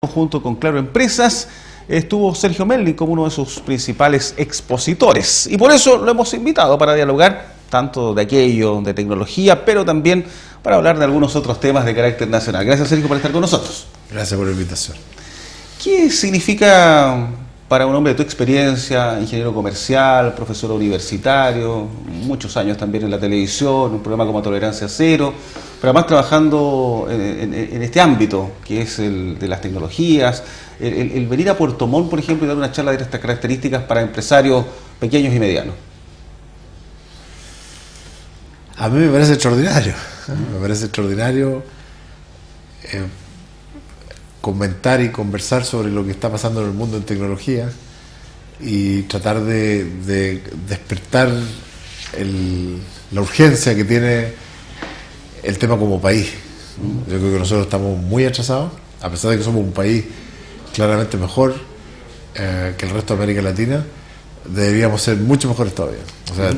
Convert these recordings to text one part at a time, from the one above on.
Junto con Claro Empresas, estuvo Sergio Melli como uno de sus principales expositores. Y por eso lo hemos invitado para dialogar tanto de aquello, de tecnología, pero también para hablar de algunos otros temas de carácter nacional. Gracias, Sergio, por estar con nosotros. Gracias por la invitación. ¿Qué significa para un hombre de tu experiencia, ingeniero comercial, profesor universitario, muchos años también en la televisión, un programa como Tolerancia Cero, pero además trabajando en este ámbito que es el de las tecnologías, el venir a Puerto Montt, por ejemplo, y dar una charla de estas características para empresarios pequeños y medianos? A mí me parece extraordinario, me parece extraordinario comentar y conversar sobre lo que está pasando en el mundo en tecnología y tratar de despertar la urgencia que tiene el tema como país. Yo creo que nosotros estamos muy atrasados, a pesar de que somos un país claramente mejor que el resto de América Latina, deberíamos ser mucho mejores todavía. O sea,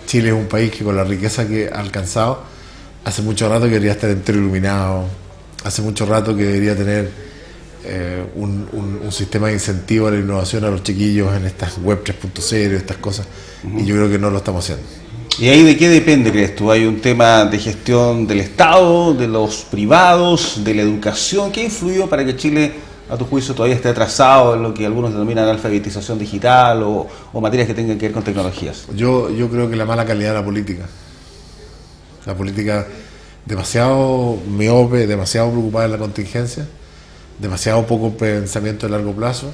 Chile es un país que con la riqueza que ha alcanzado, hace mucho rato que debería estar entero iluminado, hace mucho rato que debería tener un sistema de incentivo a la innovación a los chiquillos en estas web 3.0, estas cosas, y yo creo que no lo estamos haciendo. ¿Y ahí de qué depende, crees tú? ¿Hay un tema de gestión del Estado, de los privados, de la educación? ¿Qué ha influido para que Chile, a tu juicio, todavía esté atrasado en lo que algunos denominan alfabetización digital o materias que tengan que ver con tecnologías? Yo creo que la mala calidad de la política. La política demasiado miope, demasiado preocupada en la contingencia, demasiado poco pensamiento a largo plazo,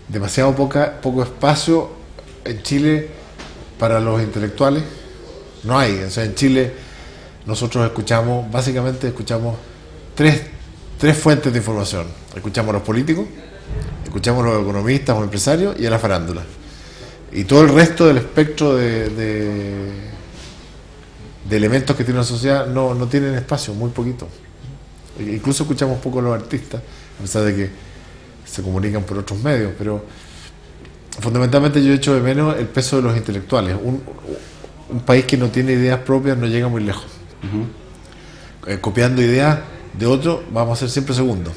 demasiado poco espacio en Chile para los intelectuales. No hay. O sea, en Chile nosotros básicamente escuchamos tres fuentes de información. Escuchamos a los políticos, escuchamos a los economistas o empresarios y a la farándula. Y todo el resto del espectro de elementos que tiene la sociedad no tienen espacio, muy poquito. Incluso escuchamos poco a los artistas, a pesar de que se comunican por otros medios, pero fundamentalmente yo echo de menos el peso de los intelectuales. Un país que no tiene ideas propias no llega muy lejos. Copiando ideas de otros vamos a ser siempre segundos.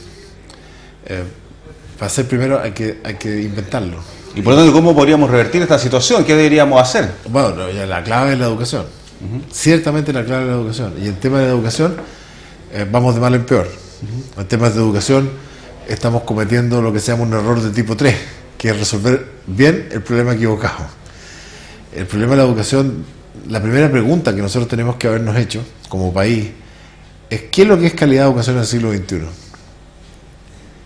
Para ser primero hay que inventarlo. Y por lo tanto, ¿cómo podríamos revertir esta situación? ¿Qué deberíamos hacer? Bueno, la clave es la educación. Ciertamente la clave es la educación. Y en tema de la educación vamos de mal en peor. En temas de educación estamos cometiendo lo que se llama un error de tipo 3, que es resolver bien el problema equivocado. El problema de la educación, la primera pregunta que nosotros tenemos que habernos hecho como país es: ¿qué es lo que es calidad de educación en el siglo XXI?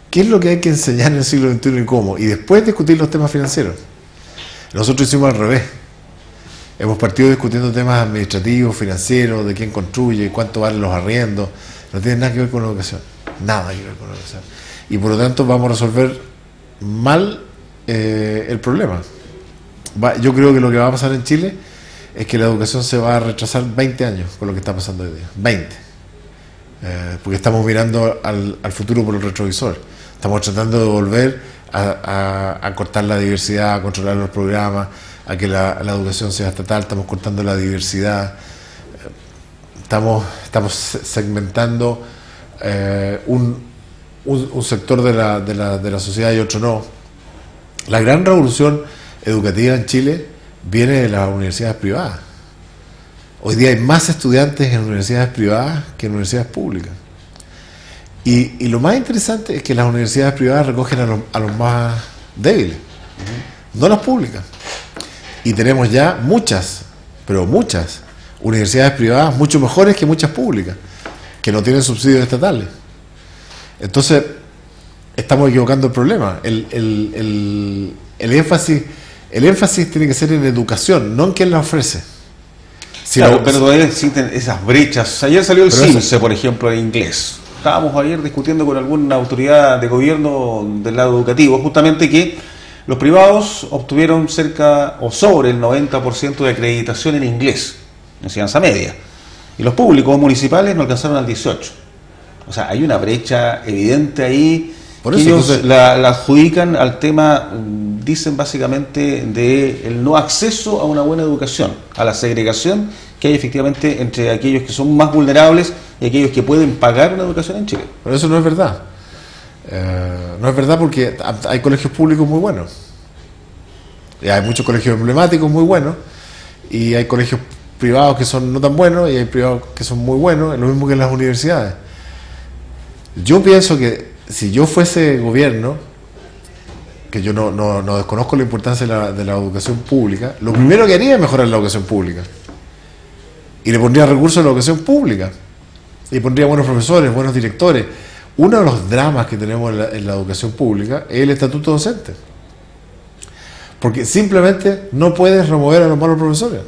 ¿Qué es lo que hay que enseñar en el siglo XXI y cómo? Y después discutir los temas financieros. Nosotros hicimos al revés. Hemos partido discutiendo temas administrativos, financieros, de quién construye, cuánto valen los arriendos. No tiene nada que ver con la educación. Nada que ver con la educación. Y por lo tanto vamos a resolver mal el problema. Yo creo que lo que va a pasar en Chile es que la educación se va a retrasar 20 años con lo que está pasando hoy día. 20. Porque estamos mirando al futuro por el retrovisor. Estamos tratando de volver a cortar la diversidad, a controlar los programas, a que la educación sea estatal. Estamos cortando la diversidad. Estamos segmentando un sector de la sociedad y otro no. La gran revolución educativa en Chile viene de las universidades privadas. Hoy día hay más estudiantes en universidades privadas que en universidades públicas. Y lo más interesante es que las universidades privadas recogen a los más débiles, no las públicas. Y tenemos ya muchas universidades privadas mucho mejores que muchas públicas, que no tienen subsidios estatales. Entonces, estamos equivocando el problema. El énfasis tiene que ser en educación, no en quién la ofrece. Claro, pero todavía existen esas brechas. Ayer salió el CIMSE, por ejemplo, en inglés. Estábamos ayer discutiendo con alguna autoridad de gobierno del lado educativo, justamente que los privados obtuvieron cerca o sobre el 90% de acreditación en inglés, enseñanza media, y los públicos municipales no alcanzaron al 18%. O sea, hay una brecha evidente ahí. Por eso, ellos la adjudican al tema, dicen básicamente, del no acceso a una buena educación, a la segregación que hay efectivamente entre aquellos que son más vulnerables y aquellos que pueden pagar una educación en Chile. Pero eso no es verdad. No es verdad, porque hay colegios públicos muy buenos. Y hay muchos colegios emblemáticos muy buenos, y hay colegios privados que son no tan buenos, y hay privados que son muy buenos, es lo mismo que en las universidades. Yo pienso que si yo fuese gobierno, que yo no desconozco la importancia de la educación pública, lo primero que haría es mejorar la educación pública. Y le pondría recursos a la educación pública. Y pondría buenos profesores, buenos directores. Uno de los dramas que tenemos en la educación pública es el estatuto docente. Porque simplemente no puedes remover a los malos profesores.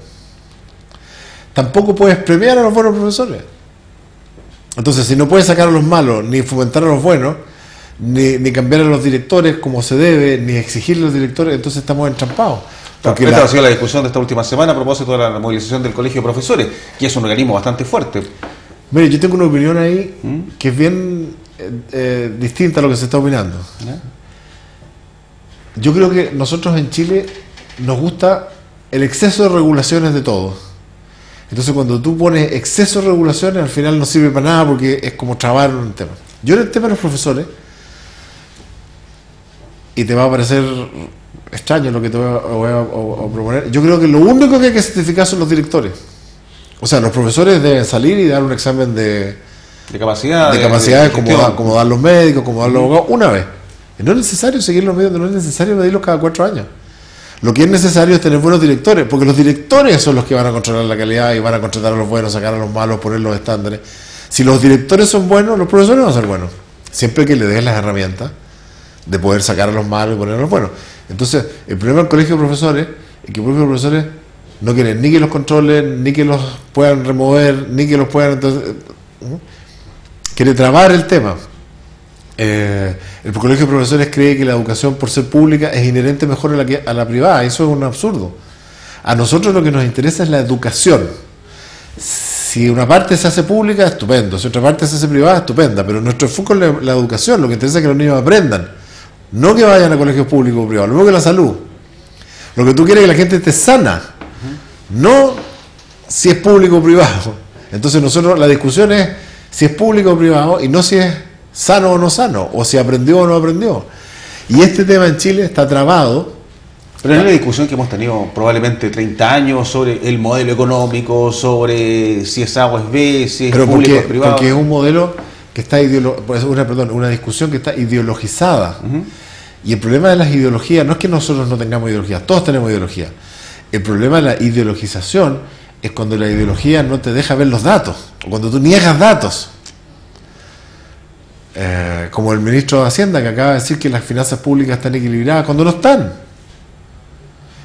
Tampoco puedes premiar a los buenos profesores. Entonces, si no puedes sacar a los malos, ni fomentar a los buenos, ni cambiar a los directores como se debe, ni exigirle a los directores, entonces estamos entrampados. Porque esta ha sido la discusión de esta última semana a propósito de la movilización del Colegio de Profesores, que es un organismo bastante fuerte. Mire, yo tengo una opinión ahí que es bien distinta a lo que se está opinando. Yo creo que nosotros en Chile nos gusta el exceso de regulaciones de todo. Entonces, cuando tú pones exceso de regulaciones, al final no sirve para nada, porque es como trabar un tema. Yo en el tema de los profesores, y te va a parecer extraño lo que te voy a proponer, yo creo que lo único que hay que certificar son los directores. O sea, los profesores deben salir y dar un examen de capacidades, como dan los médicos, como dan los abogados, una vez. Y no es necesario seguir los medios, no es necesario medirlos cada 4 años. Lo que es necesario es tener buenos directores, porque los directores son los que van a controlar la calidad y van a contratar a los buenos, sacar a los malos, poner los estándares. Si los directores son buenos, los profesores van a ser buenos. Siempre que le des las herramientas de poder sacar a los malos y poner a los buenos. Entonces, el problema del colegio de profesores es que los profesores no quieren ni que los controlen, ni que los puedan remover, ni que los puedan... Entonces, quiere trabar el tema. El colegio de profesores cree que la educación, por ser pública, es inherente mejor a la privada. Eso es un absurdo. A nosotros lo que nos interesa es la educación. Si una parte se hace pública, estupendo. Si otra parte se hace privada, estupenda. Pero nuestro enfoque es la educación. Lo que interesa es que los niños aprendan. No que vayan a colegios públicos o privados. Lo mismo que la salud. Lo que tú quieres es que la gente esté sana. No si es público o privado. Entonces nosotros, la discusión es si es público o privado, y no si es sano o no sano, o si aprendió o no aprendió. Y este tema en Chile está trabado. Pero es una discusión que hemos tenido probablemente 30 años sobre el modelo económico, sobre si es A o es B, si es público o es privado. Porque es un modelo que está una discusión que está ideologizada. Y el problema de las ideologías no es que nosotros no tengamos ideologías, todos tenemos ideología. El problema de la ideologización es cuando la ideología no te deja ver los datos, o cuando tú niegas datos. Como el ministro de Hacienda, que acaba de decir que las finanzas públicas están equilibradas, cuando no están.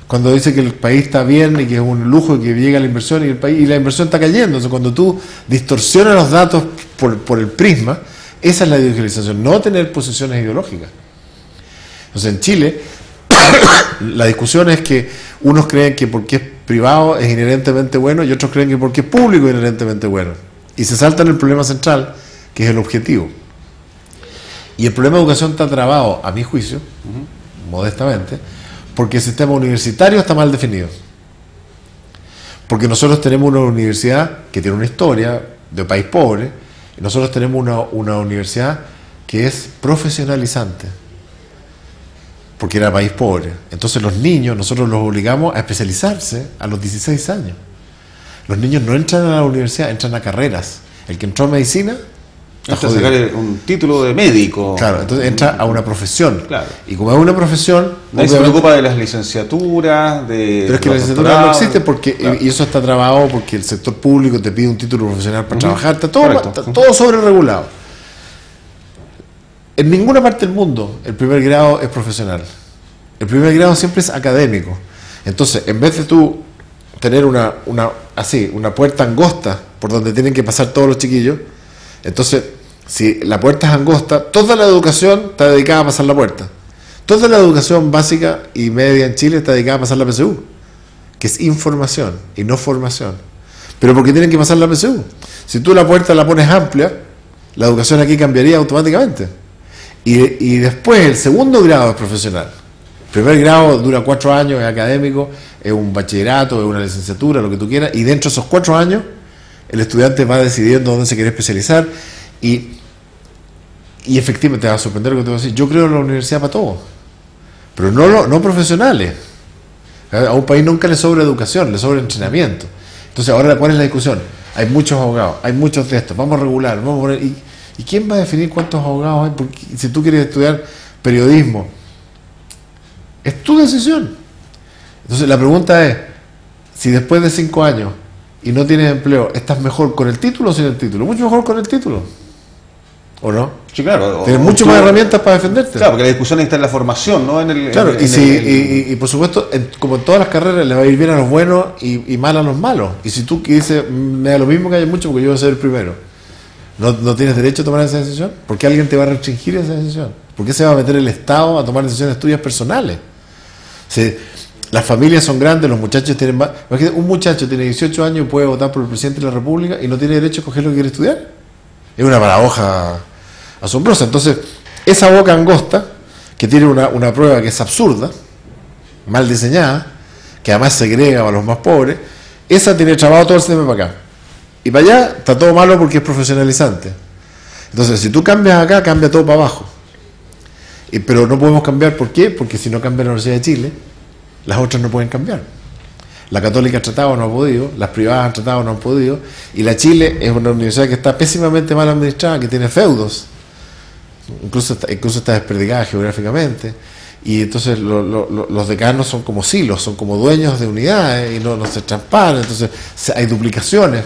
Cuando dice que el país está bien y que es un lujo y que llega la inversión y la inversión está cayendo. Entonces, cuando tú distorsionas los datos por el prisma, esa es la ideologización, no tener posiciones ideológicas. Entonces, en Chile, la discusión es que unos creen que porque es privado es inherentemente bueno, y otros creen que porque es público es inherentemente bueno. Y se saltan el problema central, que es el objetivo. Y el problema de educación está trabado, a mi juicio, modestamente, porque el sistema universitario está mal definido. Porque nosotros tenemos una universidad que tiene una historia de país pobre, y nosotros tenemos una universidad que es profesionalizante, porque era país pobre. Entonces los niños, nosotros los obligamos a especializarse a los 16 años. Los niños no entran a la universidad, entran a carreras. El que entró a medicina... Entra a sacar un título de médico. Claro, entonces entra a una profesión. Claro. Y como es una profesión... Nadie se preocupa de las licenciaturas, pero es que la licenciatura no existe, porque claro. Y eso está trabado porque el sector público te pide un título profesional para trabajar. Está todo sobre regulado. En ninguna parte del mundo el primer grado es profesional. El primer grado siempre es académico. Entonces, en vez de tú tener una puerta angosta por donde tienen que pasar todos los chiquillos, entonces, si la puerta es angosta, toda la educación está dedicada a pasar la puerta. Toda la educación básica y media en Chile está dedicada a pasar la PSU, que es información y no formación. Pero ¿por qué tienen que pasar la PSU? Si tú la puerta la pones amplia, la educación aquí cambiaría automáticamente. Y después el segundo grado es profesional. El primer grado dura 4 años, es académico, es un bachillerato, es una licenciatura, lo que tú quieras, y dentro de esos 4 años el estudiante va decidiendo dónde se quiere especializar, y y efectivamente te va a sorprender lo que te voy a decir. Yo creo en la universidad para todos, pero no profesionales. A un país nunca le sobra educación, le sobra entrenamiento. Entonces, ahora, ¿cuál es la discusión? Hay muchos abogados, hay muchos de estos, vamos a regular, vamos a poner... ¿Y quién va a definir cuántos abogados hay? Porque si tú quieres estudiar periodismo, es tu decisión. Entonces, la pregunta es, si después de 5 años y no tienes empleo, ¿estás mejor con el título o sin el título? Mucho mejor con el título, ¿o no? Sí, claro. Tienes mucho más herramientas para defenderte. Claro, porque la discusión está en la formación, ¿no? Claro, y por supuesto, como en todas las carreras, le va a ir bien a los buenos y mal a los malos. Y si tú dices, me da lo mismo que haya mucho porque yo voy a ser el primero, ¿no tienes derecho a tomar esa decisión? ¿Por qué alguien te va a restringir esa decisión? ¿Por qué se va a meter el Estado a tomar decisiones tuyas personales? Si las familias son grandes, los muchachos tienen más... Imagínate, un muchacho tiene 18 años y puede votar por el presidente de la República y no tiene derecho a escoger lo que quiere estudiar. Es una paradoja asombrosa. Entonces, esa boca angosta, que tiene una prueba que es absurda, mal diseñada, que además segrega a los más pobres, esa tiene trabado todo el sistema para acá. Y para allá está todo malo porque es profesionalizante. Entonces, si tú cambias acá, cambia todo para abajo. Pero no podemos cambiar, ¿por qué? Porque si no cambia la Universidad de Chile, las otras no pueden cambiar. La Católica ha tratado, no ha podido, las privadas han tratado, no han podido, y la Chile es una universidad que está pésimamente mal administrada, que tiene feudos, incluso está desperdigada geográficamente, y entonces los decanos son como silos, son como dueños de unidades, y no se transparan, entonces hay duplicaciones,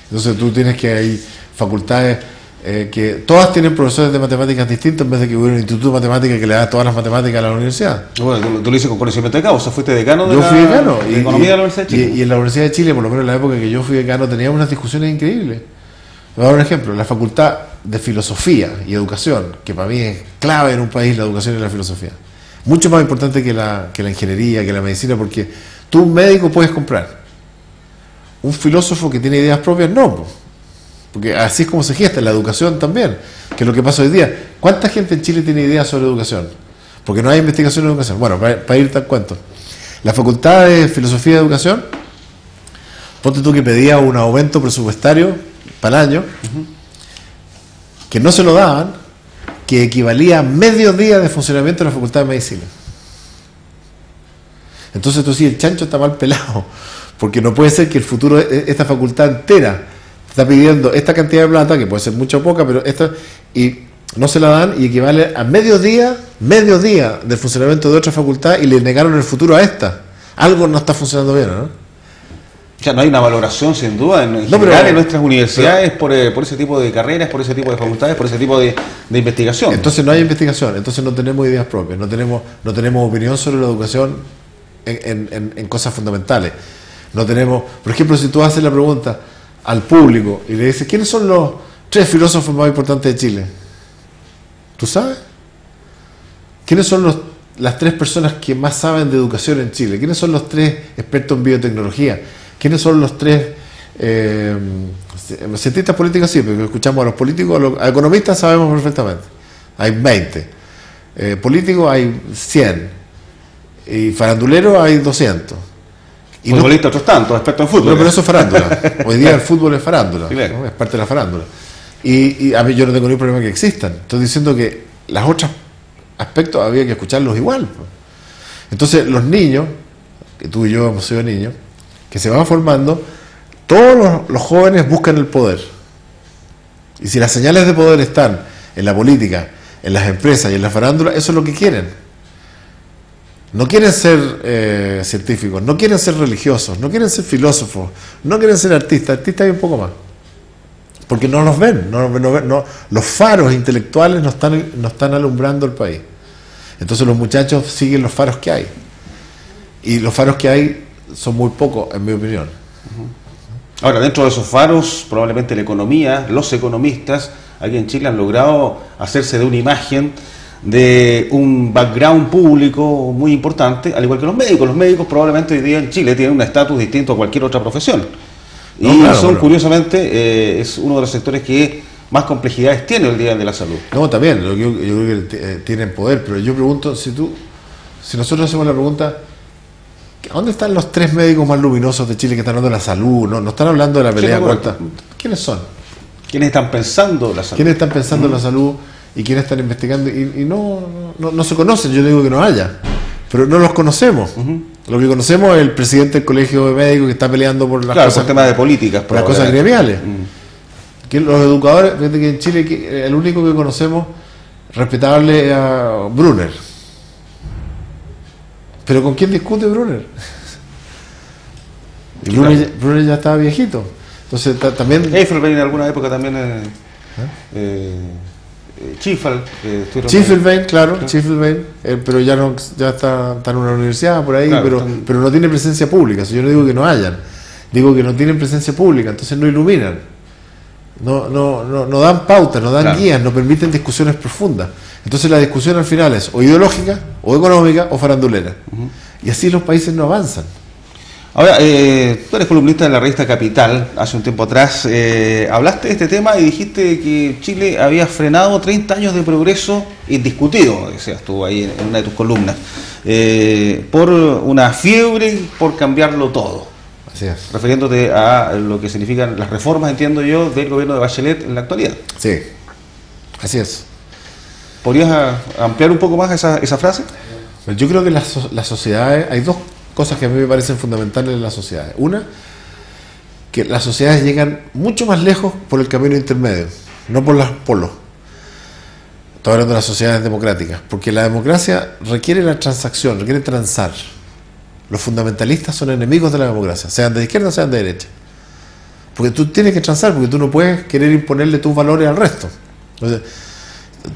entonces tú tienes que hay facultades que todas tienen profesores de matemáticas distintos en vez de que hubiera un instituto de matemáticas que le da todas las matemáticas a la universidad. Bueno, tú lo dices con conocimiento de causa, fuiste decano de yo fui decano, de Economía de la Universidad de Chile. Y en la Universidad de Chile, por lo menos en la época que yo fui decano, teníamos unas discusiones increíbles. Voy a dar un ejemplo, la Facultad de Filosofía y Educación, que para mí es clave en un país la educación y la filosofía. Mucho más importante que la ingeniería, que la medicina, porque tú un médico puedes comprar. Un filósofo que tiene ideas propias, no. Porque así es como se gesta la educación también, que es lo que pasa hoy día. ¿Cuánta gente en Chile tiene ideas sobre educación? Porque no hay investigación en educación. Bueno, para ir tal cuento. La Facultad de Filosofía y Educación, ponte tú que pedía un aumento presupuestario para el año, que no se lo daban, que equivalía a medio día de funcionamiento de la Facultad de Medicina. Entonces tú sí, el chancho está mal pelado, porque no puede ser que el futuro de esta facultad entera está pidiendo esta cantidad de plata, que puede ser mucha o poca, pero esta, y no se la dan, y equivale a medio día del funcionamiento de otra facultad, y le negaron el futuro a esta. Algo no está funcionando bien, ¿no? O sea, no hay una valoración, sin duda, en general en nuestras universidades por ese tipo de carreras, por ese tipo de facultades, por ese tipo de investigación. Entonces no hay investigación, entonces no tenemos ideas propias, no tenemos opinión sobre la educación en cosas fundamentales. No tenemos, por ejemplo, si tú haces la pregunta al público y le dices, ¿quiénes son los 3 filósofos más importantes de Chile? ¿Tú sabes? ¿Quiénes son las 3 personas que más saben de educación en Chile? ¿Quiénes son los 3 expertos en biotecnología? ¿Quiénes son los 3 cientistas políticos? Sí, porque escuchamos a los políticos, a los economistas sabemos perfectamente. Hay 20. Políticos hay 100. Y faranduleros hay 200. Y futbolistas otros tantos, expertos en fútbol. No, pero eso es farándula. Hoy día el fútbol es farándula, sí, claro, ¿no? Es parte de la farándula. Y a mí yo no tengo ningún problema que existan. Estoy diciendo que los otros aspectos había que escucharlos igual. Entonces los niños, que tú y yo hemos sido niños, que se van formando, todos los jóvenes buscan el poder. Y si las señales de poder están en la política, en las empresas y en la farándula, eso es lo que quieren. No quieren ser científicos, no quieren ser religiosos, no quieren ser filósofos, no quieren ser artistas hay un poco más. Porque no los ven, no, los faros intelectuales no están alumbrando el país. Entonces los muchachos siguen los faros que hay. Y los faros que hay son muy pocos, en mi opinión. Ahora, dentro de esos faros, probablemente la economía, los economistas, aquí en Chile han logrado hacerse de una imagen, de un background público muy importante, al igual que los médicos. Los médicos probablemente hoy día en Chile tienen un estatus distinto a cualquier otra profesión. Y claro, son, curiosamente, es uno de los sectores que más complejidades tiene el día de la salud. No, también, yo creo que tienen poder, pero yo pregunto, si nosotros hacemos la pregunta, ¿dónde están los 3 médicos más luminosos de Chile que están hablando de la salud? No están hablando de la pelea corta. ¿Quiénes son? ¿Quiénes están pensando en la salud? ¿Quiénes están pensando en la salud? y quiénes están investigando, y no se conocen. Yo digo que no haya, pero no los conocemos. Lo que conocemos es el presidente del colegio de médicos que está peleando por las cosas, por temas de políticas, por las cosas gremiales. Que los educadores, fíjate que en Chile el único que conocemos respetable es a Brunner. Pero ¿con quién discute Brunner? Y Brunner ya estaba viejito. Entonces también... Eifelbein en alguna época también... Schiffelbein, claro. Schiffelbein, pero ya está en una universidad por ahí, claro, pero no tiene presencia pública. Yo no digo que no hayan, digo que no tienen presencia pública, entonces no iluminan, no dan pautas, no dan guías, no permiten discusiones profundas. Entonces la discusión al final es o ideológica, o económica, o farandulera. Y así los países no avanzan. Ahora, tú eres columnista de la revista Capital, hace un tiempo atrás, hablaste de este tema y dijiste que Chile había frenado 30 años de progreso indiscutido, decías tú ahí en una de tus columnas, por una fiebre, por cambiarlo todo. Así es. Refiriéndote a lo que significan las reformas, entiendo yo, del gobierno de Bachelet en la actualidad. Sí, así es. ¿Podrías ampliar un poco más esa frase? Yo creo que las sociedades, hay dos cosas que a mí me parecen fundamentales en las sociedades. Una, que las sociedades llegan mucho más lejos por el camino intermedio, no por los polos. Estoy hablando de las sociedades democráticas, porque la democracia requiere la transacción, requiere transar. Los fundamentalistas son enemigos de la democracia, sean de izquierda o sean de derecha. Porque tú tienes que transar, porque tú no puedes querer imponerle tus valores al resto. Entonces,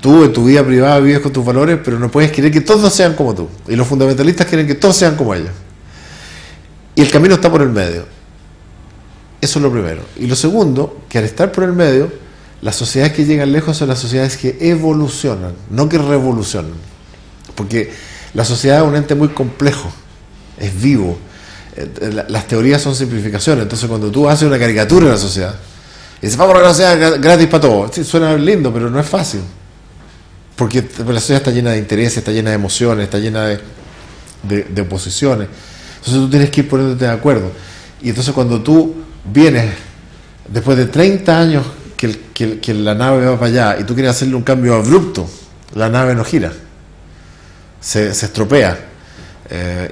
tú en tu vida privada vives con tus valores, pero no puedes querer que todos sean como tú. Y los fundamentalistas quieren que todos sean como ellos. Y el camino está por el medio. Eso es lo primero. Y lo segundo, que al estar por el medio, las sociedades que llegan lejos son las sociedades que evolucionan, no que revolucionan. Porque la sociedad es un ente muy complejo, es vivo. Las teorías son simplificaciones. Entonces cuando tú haces una caricatura de la sociedad, y dices, vamos a una sociedad gratis para todos. Sí, suena lindo, pero no es fácil. Porque la sociedad está llena de intereses, está llena de emociones, está llena de oposiciones. Entonces tú tienes que ir poniéndote de acuerdo. Y entonces cuando tú vienes, después de 30 años que la nave va para allá, y tú quieres hacerle un cambio abrupto, la nave no gira. Se estropea.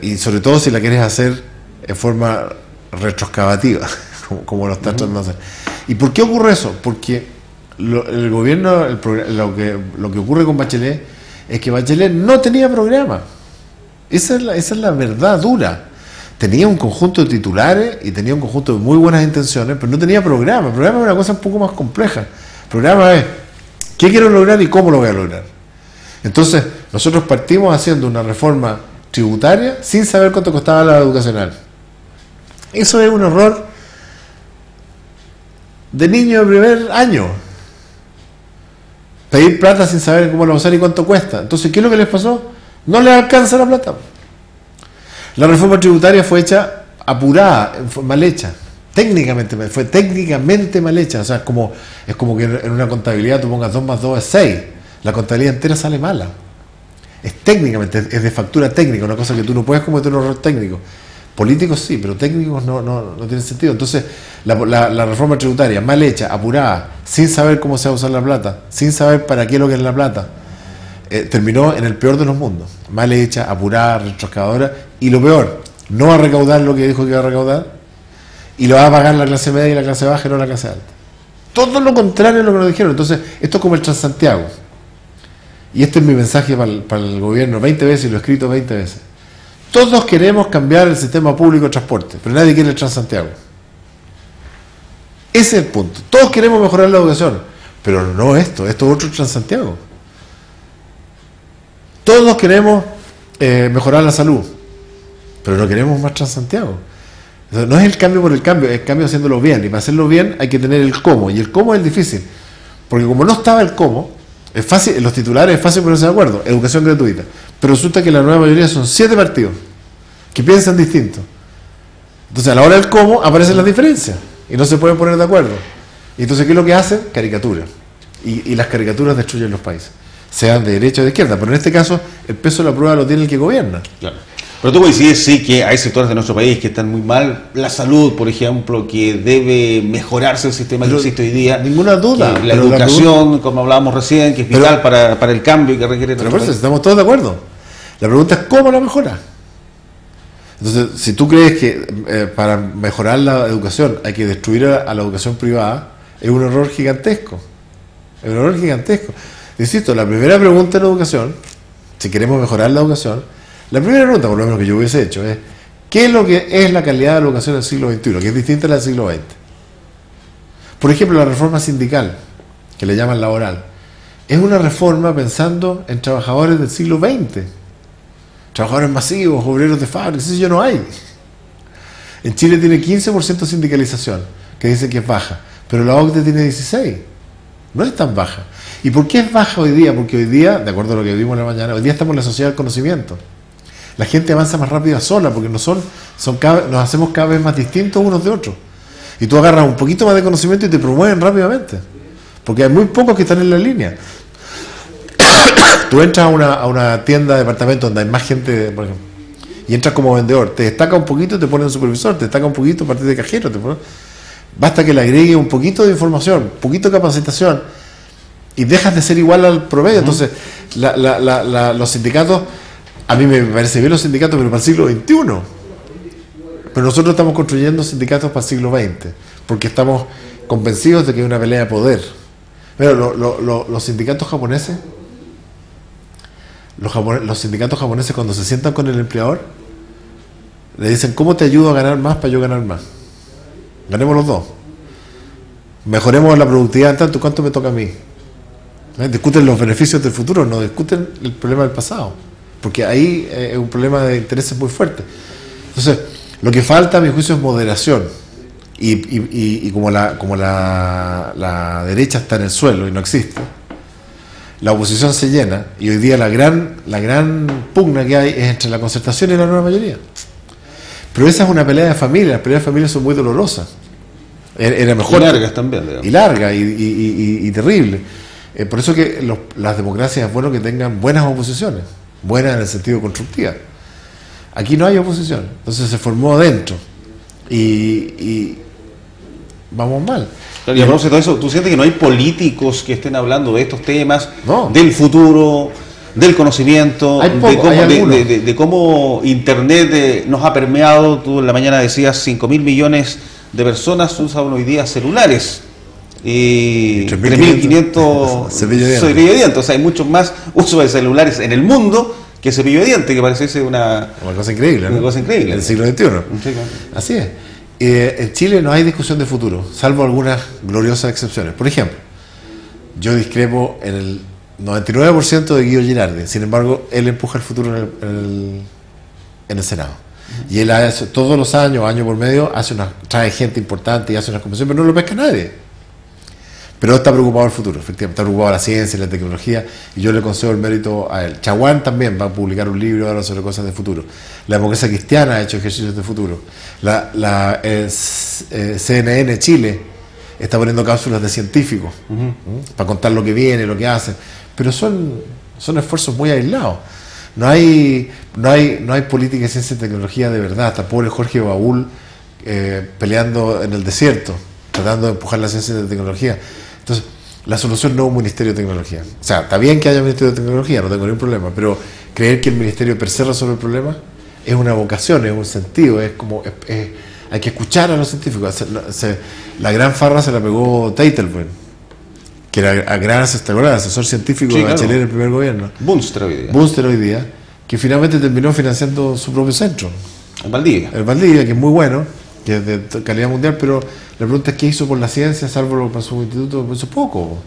Y sobre todo si la quieres hacer en forma retroexcavativa, como lo estás tratando de hacer. ¿Y por qué ocurre eso? Porque el gobierno, lo que ocurre con Bachelet es que Bachelet no tenía programa. Esa es la verdad dura. Tenía un conjunto de titulares y tenía un conjunto de muy buenas intenciones, pero no tenía programa. El programa es una cosa un poco más compleja. El programa es ¿qué quiero lograr y cómo lo voy a lograr? Entonces, nosotros partimos haciendo una reforma tributaria sin saber cuánto costaba la educacional. Eso es un error de niño de primer año. Pedir plata sin saber cómo la usar y cuánto cuesta. Entonces, ¿qué es lo que les pasó? No les alcanza la plata. La reforma tributaria fue hecha apurada, fue mal hecha. Fue técnicamente mal hecha. O sea, es como que en una contabilidad tú pongas 2 más 2 es 6. La contabilidad entera sale mala. Es técnicamente, es de factura técnica, una cosa que tú no puedes cometer un error técnico. Políticos sí, pero técnicos no tiene sentido. Entonces, la reforma tributaria mal hecha, apurada, sin saber cómo se va a usar la plata, sin saber para qué es lo que es la plata, terminó en el peor de los mundos. Mal hecha, apurada, retroexcavadora, y lo peor, no va a recaudar lo que dijo que iba a recaudar, y lo va a pagar la clase media y la clase baja y no la clase alta. Todo lo contrario a lo que nos dijeron. Entonces, esto es como el Transantiago. Y este es mi mensaje para el gobierno 20 veces, y lo he escrito 20 veces. Todos queremos cambiar el sistema público de transporte, pero nadie quiere el Transantiago. Ese es el punto. Todos queremos mejorar la educación, pero no esto es otro Transantiago. Todos queremos mejorar la salud, pero no queremos más Transantiago. No es el cambio por el cambio, es el cambio haciéndolo bien. Y para hacerlo bien hay que tener el cómo, y el cómo es difícil, porque como no estaba el cómo, es fácil, en los titulares es fácil ponerse de acuerdo, educación gratuita, pero resulta que la nueva mayoría son 7 partidos que piensan distinto. Entonces a la hora del cómo aparecen las diferencias y no se pueden poner de acuerdo. Y entonces ¿qué es lo que hacen? Caricaturas. Y las caricaturas destruyen los países. sean de derecha o de izquierda, pero en este caso el peso de la prueba lo tiene el que gobierna. Claro. Pero tú coincides, sí, que hay sectores de nuestro país que están muy mal. La salud, por ejemplo, que debe mejorarse el sistema que existe hoy día. Ninguna duda. La educación, como hablábamos recién, que es vital para el cambio que requiere. Pero estamos todos de acuerdo. La pregunta es cómo la mejora. Entonces, si tú crees que para mejorar la educación hay que destruir a la educación privada, es un error gigantesco. Es un error gigantesco. Insisto, la primera pregunta en la educación, si queremos mejorar la educación, la primera pregunta, por lo menos que yo hubiese hecho, es ¿qué es lo que es la calidad de la educación del siglo XXI, que es distinta a la del siglo XX? Por ejemplo, la reforma sindical, que le llaman laboral, es una reforma pensando en trabajadores del siglo XX. Trabajadores masivos, obreros de fábrica, eso ya no hay. En Chile tiene 15% de sindicalización, que dicen que es baja, pero la OCDE tiene 16%. No es tan baja. ¿Y por qué es baja hoy día? Porque hoy día, de acuerdo a lo que vimos en la mañana, hoy día estamos en la sociedad del conocimiento. La gente avanza más rápido sola, porque nos hacemos cada vez más distintos unos de otros. Y tú agarras un poquito más de conocimiento y te promueven rápidamente. Porque hay muy pocos que están en la línea. Tú entras a una tienda de departamento donde hay más gente, por ejemplo, y entras como vendedor, te destaca un poquito, te ponen supervisor, te destaca un poquito a partir de cajero, basta que le agregue un poquito de información, un poquito de capacitación, y dejas de ser igual al promedio. Entonces, los sindicatos, a mí me parece bien los sindicatos, pero para el siglo XXI. Pero nosotros estamos construyendo sindicatos para el siglo XX, porque estamos convencidos de que hay una pelea de poder. Pero los sindicatos japoneses, los sindicatos japoneses cuando se sientan con el empleador, le dicen, ¿cómo te ayudo a ganar más para yo ganar más? Ganemos los dos. Mejoremos la productividad en tanto, ¿cuánto me toca a mí? Discuten los beneficios del futuro, no discuten el problema del pasado, porque ahí es un problema de intereses muy fuerte. Entonces, lo que falta a mi juicio es moderación, y como la derecha está en el suelo y no existe, la oposición se llena, y hoy día la gran pugna que hay es entre la concertación y la nueva mayoría. Pero esa es una pelea de familia, las peleas de familia son muy dolorosas. Era mejor, y largas también, digamos. Y largas y terribles. Por eso que las democracias es bueno que tengan buenas oposiciones, buenas en el sentido constructiva. Aquí no hay oposición, entonces se formó adentro y vamos mal. Claro, y a propósito de eso, ¿tú sientes que no hay políticos que estén hablando de estos temas, no, del futuro, del conocimiento, de cómo Internet nos ha permeado? Tú en la mañana decías 5.000 millones de personas usan hoy día celulares. Y 3.500 cepillo de dientes. O sea, hay mucho más uso de celulares en el mundo que cepillo de dientes, que parece una cosa increíble, ¿no? Una cosa increíble. En el siglo XXI. Sí, claro. Así es. En Chile no hay discusión de futuro, salvo algunas gloriosas excepciones. Por ejemplo, yo discrepo en el 99% de Guido Girardi, sin embargo, él empuja el futuro en el Senado. Y él hace, todos los años, año por medio, trae gente importante y hace unas convenciones, pero no lo pesca nadie. Pero está preocupado el futuro, efectivamente, está preocupado la ciencia y la tecnología, y yo le concedo el mérito a él. Chaguán también va a publicar un libro ahora sobre cosas de futuro. La democracia cristiana ha hecho ejercicios de futuro. CNN Chile está poniendo cápsulas de científicos para contar lo que viene, lo que hacen, pero son esfuerzos muy aislados. No hay política de ciencia y tecnología de verdad. Está pobre Jorge Baúl peleando en el desierto, tratando de empujar la ciencia y la tecnología. Entonces, la solución no es un ministerio de tecnología. O sea, está bien que haya un ministerio de tecnología, no tengo ningún problema, pero creer que el ministerio per se resuelve el problema es una vocación, es un sentido, hay que escuchar a los científicos. La gran farra se la pegó Teitelbuen, que era gran asesor científico de Bachelet en el primer gobierno. Bunster hoy día, que finalmente terminó financiando su propio centro. El Valdivia, que es muy bueno, que es de calidad mundial, pero la pregunta es qué hizo por la ciencia, salvo para su instituto, hizo poco.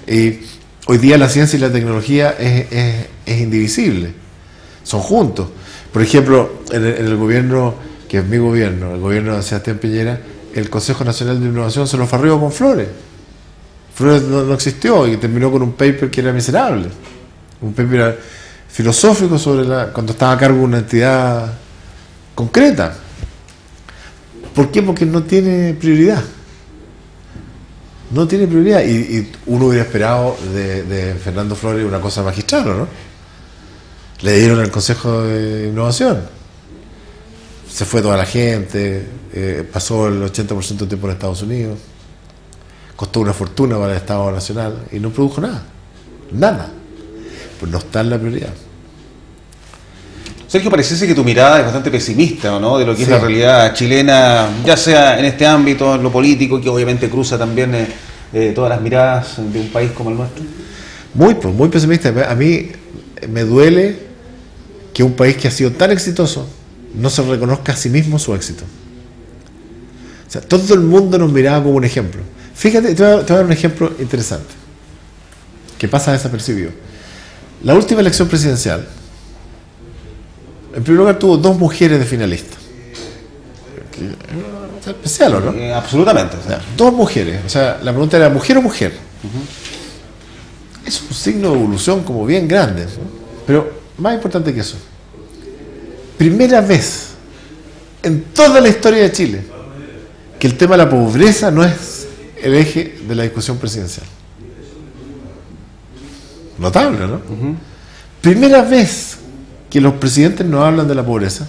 Y hoy día la ciencia y la tecnología es indivisible, son juntos. Por ejemplo, en el gobierno, que es mi gobierno, el gobierno de Sebastián Piñera, el Consejo Nacional de Innovación se lo farrió con Flores. Flores no existió y terminó con un paper que era miserable, un paper filosófico sobre cuando estaba a cargo de una entidad concreta. ¿Por qué? Porque no tiene prioridad. No tiene prioridad. Y uno hubiera esperado de Fernando Flores una cosa magistral, ¿no? Le dieron el Consejo de Innovación. Se fue toda la gente, pasó el 80% del tiempo en Estados Unidos, costó una fortuna para el Estado Nacional y no produjo nada. Nada. Pues no está en la prioridad. Sergio, pareciese que tu mirada es bastante pesimista, ¿no?, de lo que es la realidad chilena, ya sea en este ámbito, en lo político, que obviamente cruza también todas las miradas de un país como el nuestro. Muy pesimista. A mí me duele que un país que ha sido tan exitoso no se reconozca a sí mismo su éxito. O sea, todo el mundo nos miraba como un ejemplo. Fíjate, te voy a dar un ejemplo interesante, que pasa desapercibido. La última elección presidencial, en primer lugar, tuvo 2 mujeres de finalistas. Es especial, ¿o no? Absolutamente. O sea, 2 mujeres. O sea, la pregunta era, ¿mujer o mujer? Es un signo de evolución como bien grande, ¿no? Pero más importante que eso, primera vez en toda la historia de Chile que el tema de la pobreza no es el eje de la discusión presidencial. Notable, ¿no? Primera vez que los presidentes no hablan de la pobreza,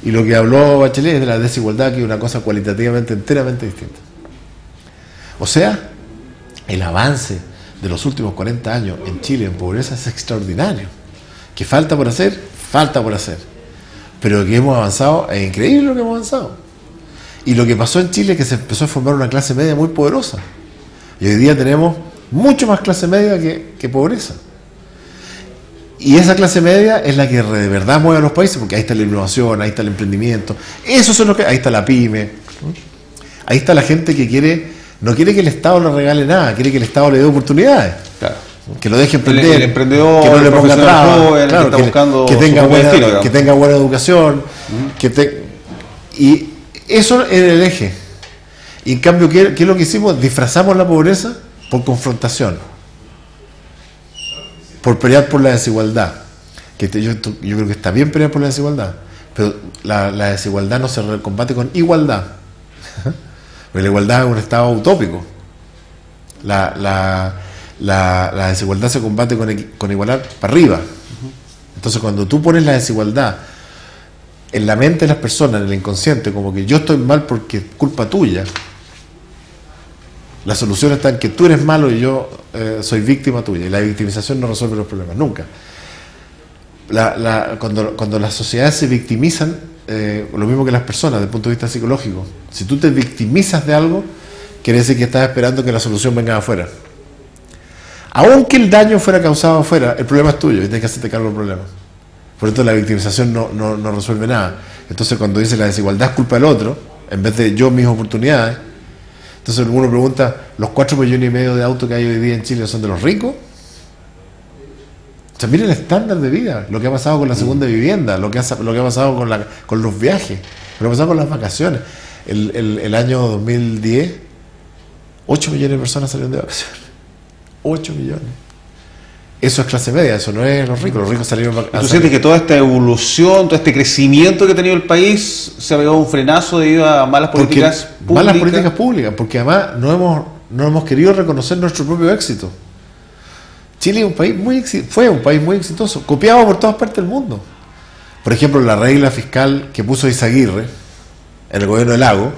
y lo que habló Bachelet es de la desigualdad, que es una cosa cualitativamente enteramente distinta. O sea, el avance de los últimos 40 años en Chile en pobreza es extraordinario. ¿Que falta por hacer? Falta por hacer. Pero que hemos avanzado, es increíble lo que hemos avanzado. Y lo que pasó en Chile es que se empezó a formar una clase media muy poderosa. Y hoy día tenemos mucho más clase media que pobreza. Y esa clase media es la que de verdad mueve a los países, porque ahí está la innovación, ahí está el emprendimiento. Eso son lo que, ahí está la pyme. Ahí está la gente que no quiere que el Estado le regale nada, quiere que el Estado le dé oportunidades. Claro. Que lo deje emprender, el emprendedor, que no le ponga trabas, joven, claro, que, está buscando que tenga buena educación, y eso es el eje. Y en cambio, ¿qué es lo que hicimos? Disfrazamos la pobreza por confrontación, por pelear por la desigualdad. Que yo creo que está bien pelear por la desigualdad, pero la desigualdad no se combate con igualdad. Porque la igualdad es un estado utópico. La desigualdad se combate con igualar para arriba. Entonces, cuando tú pones la desigualdad en la mente de las personas, en el inconsciente, como que yo estoy mal porque es culpa tuya, la solución está en que tú eres malo y yo soy víctima tuya, y la victimización no resuelve los problemas, nunca. Cuando las sociedades se victimizan, lo mismo que las personas desde el punto de vista psicológico, si tú te victimizas de algo, quiere decir que estás esperando que la solución venga de afuera. Aunque el daño fuera causado afuera, el problema es tuyo y tienes que hacerte cargo del problema. Por eso la victimización no resuelve nada. Entonces, cuando dice la desigualdad es culpa del otro, en vez de yo mis oportunidades, entonces uno pregunta, ¿los 4,5 millones de autos que hay hoy día en Chile son de los ricos? O sea, miren el estándar de vida, lo que ha pasado con la segunda vivienda, lo que ha pasado con los viajes, lo que ha pasado con las vacaciones. El año 2010, 8 millones de personas salieron de vacaciones. 8 millones. Eso es clase media, eso no es los ricos salieron a... ¿Tú sientes que toda esta evolución, todo este crecimiento que ha tenido el país se ha pegado un frenazo debido a malas políticas públicas? Malas políticas públicas, porque además no hemos querido reconocer nuestro propio éxito. Chile es un país fue un país muy exitoso, copiado por todas partes del mundo. Por ejemplo, la regla fiscal que puso Izaguirre en el gobierno de Lago,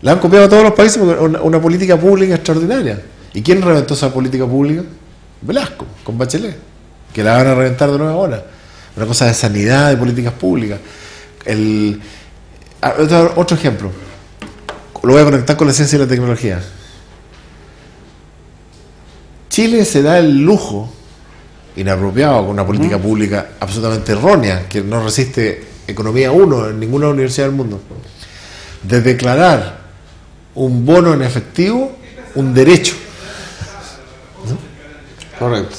la han copiado a todos los países porque una política pública extraordinaria. ¿Y quién reventó esa política pública? Velasco, con Bachelet, que la van a reventar de nuevo ahora. Una cosa de sanidad, de políticas públicas. Otro ejemplo, lo voy a conectar con la ciencia y la tecnología. Chile se da el lujo, inapropiado, con una política pública absolutamente errónea, que no resiste economía 1 en ninguna universidad del mundo, de declarar un bono en efectivo un derecho. Correcto.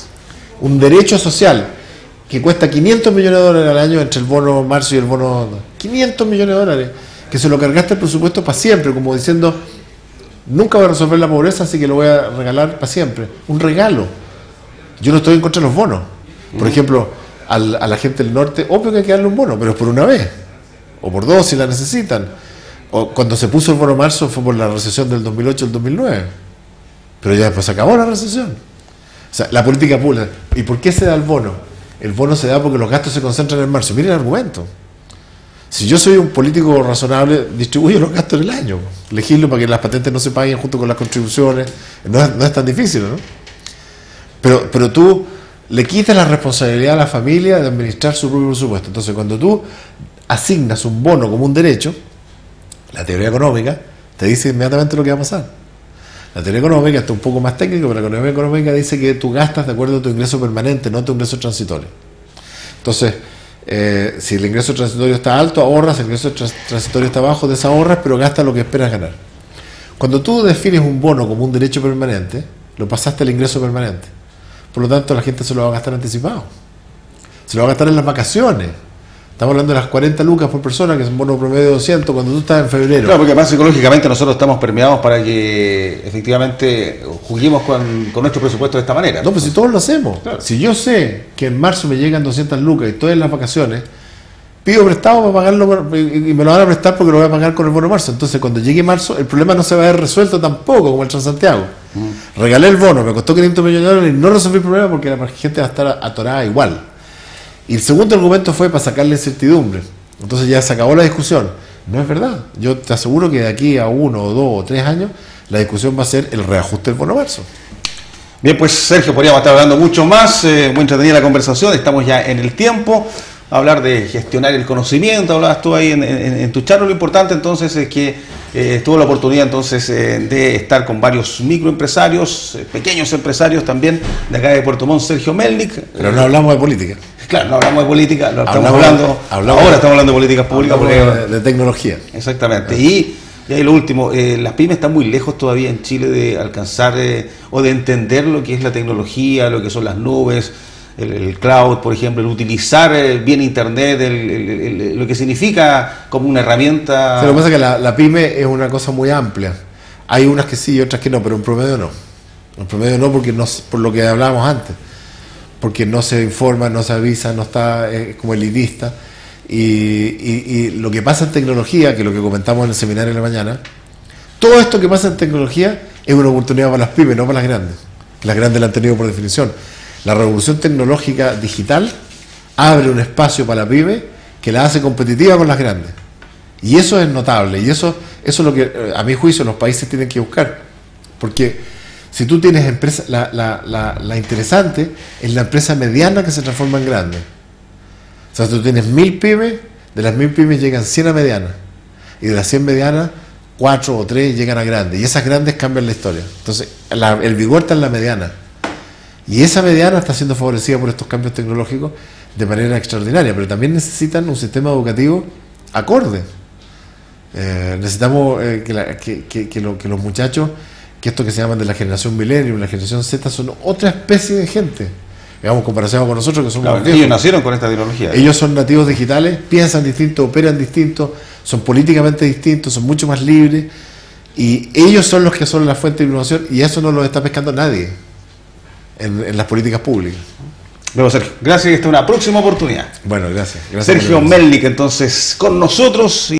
Un derecho social que cuesta 500 millones de dólares al año entre el bono marzo y el bono... 500 millones de dólares, que se lo cargaste el presupuesto para siempre, como diciendo, nunca voy a resolver la pobreza, así que lo voy a regalar para siempre. Un regalo. Yo no estoy en contra de los bonos. Por ejemplo, a la gente del norte, obvio que hay que darle un bono, pero es por una vez, o por 2 si la necesitan. Cuando se puso el bono marzo fue por la recesión del 2008 al 2009. Pero ya después se acabó la recesión. O sea, la política pública. ¿Y por qué se da el bono? El bono se da porque los gastos se concentran en marzo. Miren el argumento. Si yo soy un político razonable, distribuyo los gastos del año. Legislo para que las patentes no se paguen junto con las contribuciones. No es tan difícil, ¿no? Pero tú le quitas la responsabilidad a la familia de administrar su propio presupuesto. Entonces, cuando tú asignas un bono como un derecho, la teoría económica te dice inmediatamente lo que va a pasar. La teoría económica está un poco más técnica, pero la economía económica dice que tú gastas de acuerdo a tu ingreso permanente, no a tu ingreso transitorio. Entonces, si el ingreso transitorio está alto, ahorras, si el ingreso transitorio está bajo, desahorras, pero gastas lo que esperas ganar. Cuando tú defines un bono como un derecho permanente, lo pasaste al ingreso permanente. Por lo tanto, la gente se lo va a gastar anticipado. Se lo va a gastar en las vacaciones. Estamos hablando de las 40 lucas por persona, que es un bono promedio de 200, cuando tú estás en febrero. Claro, porque además psicológicamente nosotros estamos permeados para que efectivamente juguemos con nuestro presupuesto de esta manera. No, pues si todos lo hacemos. Claro. Si yo sé que en marzo me llegan 200 lucas y estoy en las vacaciones, pido prestado para pagarlo y me lo van a prestar porque lo voy a pagar con el bono marzo. Entonces, cuando llegue marzo, el problema no se va a ver resuelto tampoco, como el Transantiago. Regalé el bono, me costó 500 millones de dólares y no resolví el problema porque la gente va a estar atorada igual. Y el segundo argumento fue para sacarle incertidumbre. Entonces ya se acabó la discusión. No es verdad. Yo te aseguro que de aquí a 1 o 2 o 3 años la discusión va a ser el reajuste del bono marzo. Bien, pues Sergio, podríamos estar hablando mucho más. Muy entretenida la conversación. Estamos ya en el tiempo. Hablar de gestionar el conocimiento. Hablabas tú ahí en tu charla. Lo importante entonces es que tuvo la oportunidad entonces de estar con varios microempresarios, pequeños empresarios también de acá de Puerto Montt, Sergio Melnik. Pero no hablamos de política. Claro, no hablamos de política, ahora estamos hablando de políticas públicas. De tecnología. Exactamente. Y ahí lo último, las pymes están muy lejos todavía en Chile de alcanzar o de entender lo que es la tecnología, lo que son las nubes, el cloud, por ejemplo, el utilizar bien Internet, lo que significa como una herramienta. Pero lo que pasa es que la pyme es una cosa muy amplia. Hay unas que sí y otras que no, pero en promedio no. En promedio no, porque no, por lo que hablábamos antes. Porque no se informa, no se avisa, no está como elitista. Y lo que pasa en tecnología, que es lo que comentamos en el seminario de la mañana, todo esto que pasa en tecnología es una oportunidad para las pymes, no para las grandes. Las grandes la han tenido por definición. La revolución tecnológica digital abre un espacio para la pyme que la hace competitiva con las grandes. Y eso es notable. Y eso es lo que, a mi juicio, los países tienen que buscar. Porque si tú tienes empresas, la interesante es la empresa mediana que se transforma en grande. O sea, tú tienes 1000 pymes, de las 1000 pymes llegan 100 a medianas. Y de las 100 medianas, 4 o 3 llegan a grandes. Y esas grandes cambian la historia. Entonces, el vigor está en la mediana. Y esa mediana está siendo favorecida por estos cambios tecnológicos de manera extraordinaria. Pero también necesitan un sistema educativo acorde. Necesitamos que los muchachos, que esto que se llaman de la generación millennium, la generación Z, son otra especie de gente, digamos, comparación con nosotros que somos viejos. Ellos nacieron con esta tecnología. Ellos son nativos digitales, piensan distinto, operan distinto, son políticamente distintos, son mucho más libres, y ellos son los que son la fuente de innovación, y eso no lo está pescando nadie en las políticas públicas. Luego, Sergio, gracias y hasta una próxima oportunidad. Bueno, gracias. Sergio Melnik, entonces, con nosotros.